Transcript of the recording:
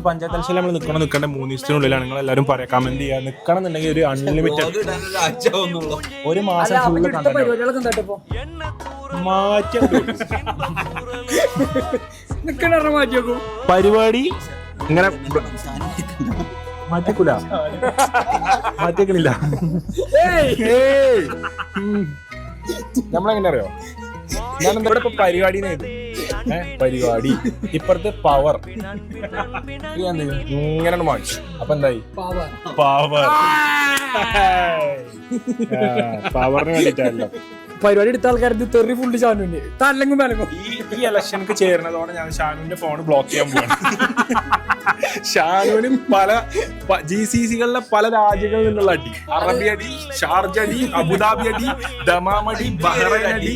അപ്പൊ പഞ്ചായത്ത് ഇലക്ഷനിൽ നമ്മൾ നിൽക്കേണ്ട 3 ദിവസത്തിനുള്ളിലാണ്. നിങ്ങൾ എല്ലാവരും പറയാം, കമന്റ് ചെയ്യാൻ. നിൽക്കണം എന്നുണ്ടെങ്കിൽ ഒരു അൺലിമിറ്റഡ് ഒരു മാസം ഫുള്ള് പരിപാടി ഇങ്ങനെ മാറ്റിയേക്കണില്ല. നമ്മളെങ്ങനെ അറിയോ, ഞാൻ എന്താ ഇവിടെ ഇപ്പൊ പരിപാടി പരിപാടി ഇപ്പുറത്ത് പവർ ഇങ്ങനെ മാറ്റി. അപ്പൊ എന്തായി പവറിന് വേണ്ടിട്ടല്ലോ പരിപാടി എടുത്ത ആൾക്കാർക്ക് തെറി ഫുള്ള് ഷാനുവിന് തല്ലെങ്കും മേലങ്ങും. ഈ ഇലക്ഷനക്ക് ചേരുന്നതോടെ ഞാൻ ഷാനുവിന്റെ ഫോൺ ബ്ലോക്ക് ചെയ്യാൻ പോവാണ്. ഷാനുവിനും പല GCCകളിലെ പല രാജ്യങ്ങളിൽ നിന്നുള്ള അടി, അറബി അടി, ഷാർജ അടി, അബുദാബി അടി, ദമാം അടി, ബഹ്റൈൻ അടി.